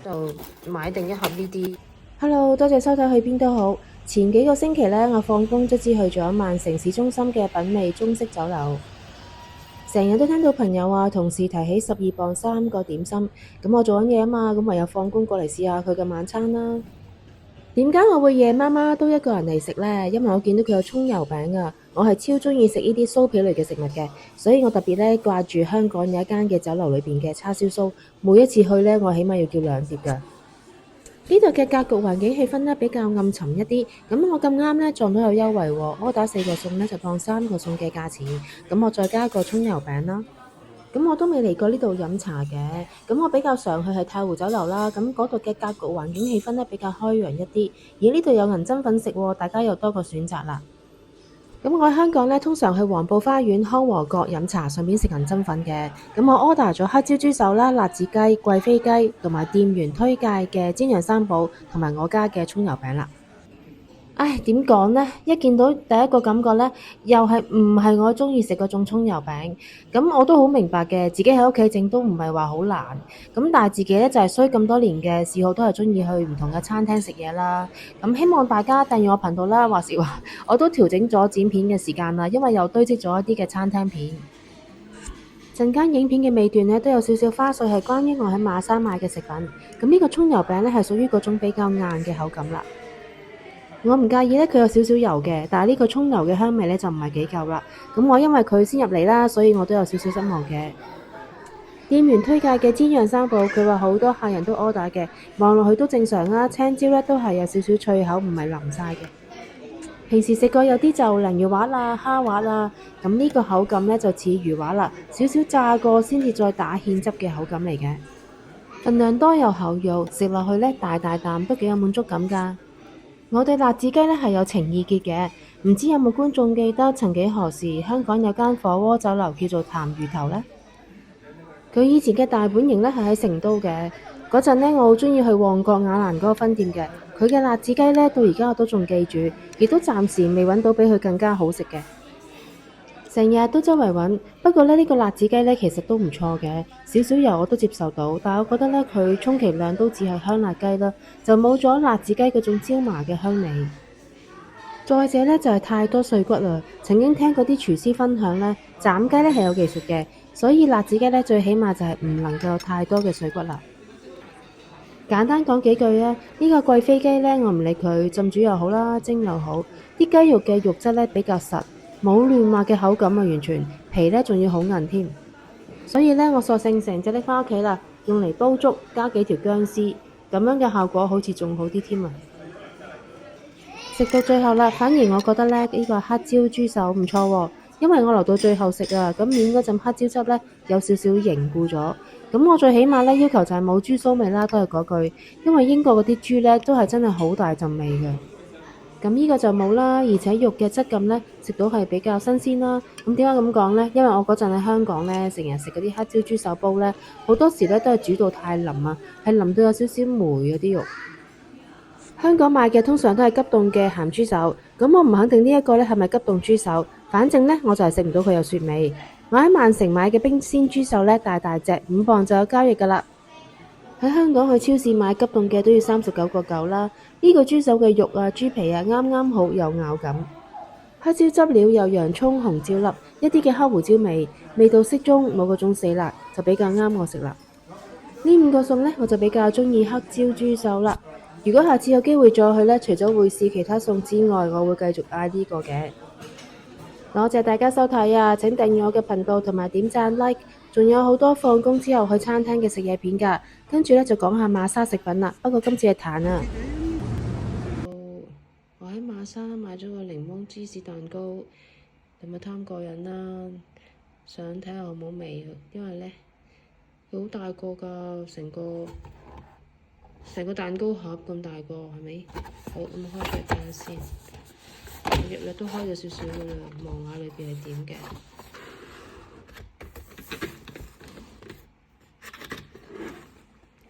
就買定一盒呢啲。Hello，多謝收睇去邊都好。前幾個星期呢，我放工卒之去咗曼城市中心嘅品味中式酒樓，成日都聽到朋友啊、同事提起12磅3個點心，咁我做緊嘢啊嘛，咁唯有放工過嚟試下佢嘅晚餐啦。點解我會夜媽媽都一個人嚟食呢？因為我見到佢有葱油餅啊，我係超鍾意食呢啲酥皮類嘅食物嘅，所以我特別呢掛住香港有一間嘅酒樓裏邊嘅叉燒酥，每一次去呢，我起碼要叫2碟㗎。呢度嘅格局環境氣氛呢比較暗沉一啲，咁我咁啱呢撞到有優惠喎，柯打4個餸呢就當3個餸嘅價錢，咁我再加一個葱油餅啦。咁我都未嚟過呢度飲茶嘅，咁我比較常去係太湖酒樓啦，咁嗰度嘅格局環境氣氛呢比較開揚一啲，而呢度有銀針粉食喎，大家又多個選擇啦。咁我喺香港呢，通常去黃埔花園康和閣飲茶，順便食銀針粉嘅。咁我 order 咗黑椒豬手啦、辣子雞、貴妃雞，同埋店員推介嘅煎釀三寶，同埋我家嘅葱油餅啦。唉，點講呢？一見到第一個感覺呢，又係唔係我鍾意食嗰種葱油餅？咁我都好明白嘅，自己喺屋企整都唔係話好難。咁但係自己呢，就係衰咁多年嘅嗜好，都係鍾意去唔同嘅餐廳食嘢啦。咁希望大家訂閱我頻道啦。話時話，我都調整咗剪片嘅時間啦，因為又堆積咗一啲嘅餐廳片。陣間影片嘅尾段呢，都有少少花絮係關於我喺馬莎買嘅食品。咁呢個葱油餅呢，係屬於嗰種比較硬嘅口感啦。我唔介意呢，佢有少少油嘅，但係呢個葱油嘅香味呢，就唔係幾夠啦。咁我因為佢先入嚟啦，所以我都有少少失望嘅。店員推介嘅煎釀三寶，佢話好多客人都 order 嘅，望落去都正常啦。青椒呢都係有少少脆口，唔係腍晒嘅。平時食過有啲就鯪魚滑啦、蝦滑啦，咁呢個口感呢，就似魚滑啦，少少炸過先至再打芡汁嘅口感嚟嘅。份量多又厚肉，食落去呢，大大啖都幾有滿足感㗎。我對辣子雞呢係有情意結嘅，唔知有冇觀眾記得曾幾何時香港有間火鍋酒樓叫做譚魚頭呢？佢以前嘅大本營呢係喺成都嘅，嗰陣呢，我好鍾意去旺角雅蘭嗰個分店嘅，佢嘅辣子雞呢，到而家我都仲記住，亦都暫時未揾到比佢更加好食嘅。成日都周圍揾，不過呢個辣子雞呢其實都唔錯嘅，少少油我都接受到，但係我覺得呢，佢充其量都只係香辣雞啦，就冇咗辣子雞嗰種椒麻嘅香味。再者呢，就係太多碎骨啦，曾經聽過啲廚師分享呢，斬雞呢係有技術嘅，所以辣子雞呢最起碼就係唔能夠有太多嘅碎骨啦。簡單講幾句啊，呢個貴妃雞呢，我唔理佢浸煮又好啦，蒸又好，啲雞肉嘅肉質呢比較實。冇嫩滑嘅口感啊，完全皮呢仲要好硬添，所以呢，我索性成隻拎返屋企啦，用嚟煲粥，加幾條薑絲，咁樣嘅效果好似仲好啲添啊！食到最後啦，反而我覺得呢個黑椒豬手唔錯喎，因為我留到最後食啊，咁面嗰陣黑椒汁呢，有少少凝固咗，咁我最起碼呢要求就係冇豬騷味啦，都係嗰句，因為英國嗰啲豬呢，都係真係好大陣味嘅。咁呢個就冇啦，而且肉嘅質感呢，食到係比較新鮮啦。咁點解咁講呢？因為我嗰陣喺香港呢，成日食嗰啲黑椒豬手煲呢，好多時呢都係煮到太腍啊，係腍到有少少霉嗰啲肉。香港買嘅通常都係急凍嘅鹹豬手，咁我唔肯定呢一個呢係咪急凍豬手，反正呢，我就係食唔到佢有雪味。我喺曼城買嘅冰鮮豬手呢，大大隻，5磅就有交易㗎啦。喺香港去超市買急凍嘅都要39.9啦。呢個豬手嘅肉啊、豬皮啊，啱啱好有咬感。黑椒汁料有洋葱、紅椒粒，一啲嘅黑胡椒味，味道適中，冇嗰種死辣，就比較啱我食啦。呢5個餸呢，我就比較鍾意黑椒豬手啦。如果下次有機會再去呢，除咗會試其他餸之外，我會繼續嗌呢個嘅。多謝大家收睇啊！請訂閱我嘅頻道同埋點讚 like， 仲有好多放工之後去餐廳嘅食嘢片㗎。跟住呢，就講下瑪莎食品啦，不過今次係彈啊！我喺瑪莎買咗個檸檬芝士蛋糕，咁咪貪過癮啦！想睇下好冇味，因為呢，佢好大個㗎，成個蛋糕盒咁大個，係咪？好，咁開佢睇下先。日日都開咗少少㗎啦，望下裏邊係點嘅。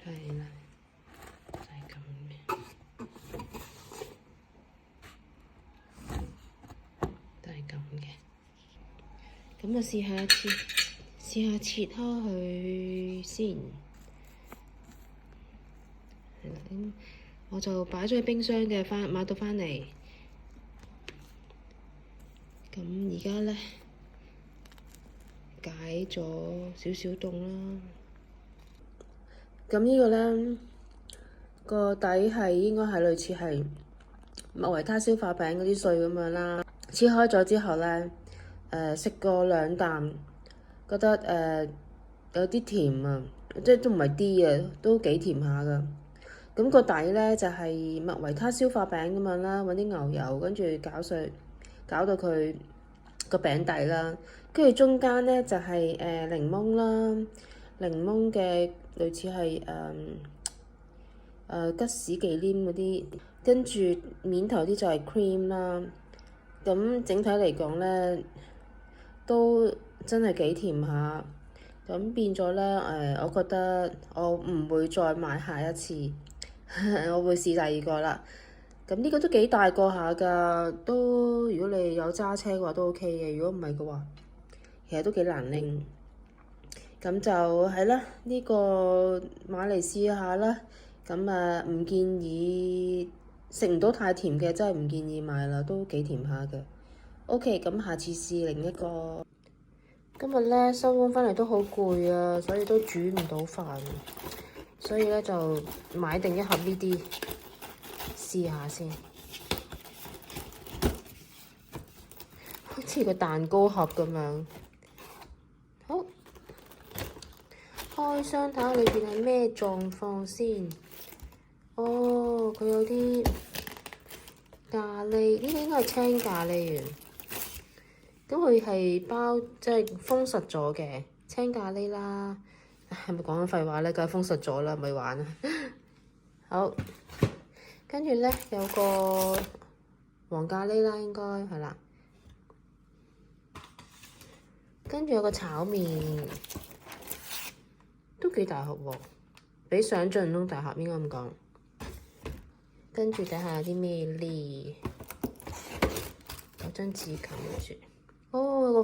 係啦，就係咁嘅，都係咁嘅。咁就試下切開佢先。我就擺咗喺冰箱嘅，買到返嚟。咁而家咧解咗少少凍啦。咁呢個咧個底係應該係類似係麥維他消化餅嗰啲碎咁樣啦。切開咗之後咧，食過2啖，覺得有啲甜啊，即係都唔係啲啊，都幾甜下噶。咁個底咧就係麥維他消化餅咁樣啦，揾啲牛油跟住攪碎，搞到佢個餅底啦。跟住中間咧就係檸檬啦，檸檬嘅類似係吉士忌廉嗰啲，跟住面頭啲就係 cream 啦。咁整體嚟講咧，都真係幾甜下。咁變咗咧，我覺得我唔會再買下一次，我會試第二個啦。咁呢個都幾大個下㗎，都如果你有揸車嘅話都 OK 嘅，如果唔係嘅話，其實都幾難拎。咁就係啦，呢個買嚟試下啦。咁唔建議，食唔到太甜嘅，真係唔建議買啦，都幾甜下嘅。OK，咁下次試另一個。今日咧收工返嚟都好攰啊，所以都煮唔到飯，所以咧就買定一盒呢啲試下先，好似個蛋糕盒咁樣。好，開箱睇下裏邊係咩狀況先。哦，佢有啲咖喱，呢啲應該係青咖喱啊。咁佢係包即係封實咗嘅青咖喱啦，係咪講緊廢話咧？梗係封實咗啦，咪玩啊！好，跟住咧有個黃咖喱啦，應該係啦。跟住有個炒麵，都幾大盒喎，比想像中大盒應該咁講。跟住睇下有啲咩咧，有張紙冚住。哦，有個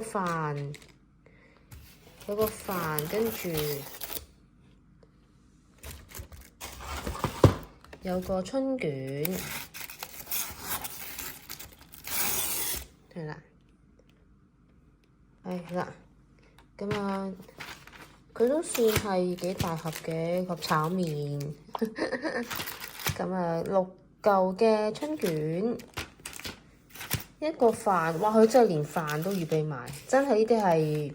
飯，跟住有個春卷，係啦，係啦，咁啊，佢都算係幾大盒嘅盒炒麵，咁啊6嚿嘅春卷。一個飯，哇！佢真係連飯都預備埋，真係呢啲係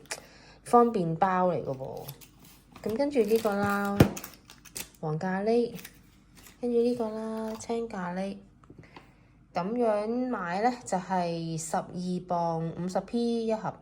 方便包嚟嘅喎。咁跟住呢個啦，黃咖喱，跟住呢個啦，青咖喱。咁樣買咧就係12磅50p 一盒。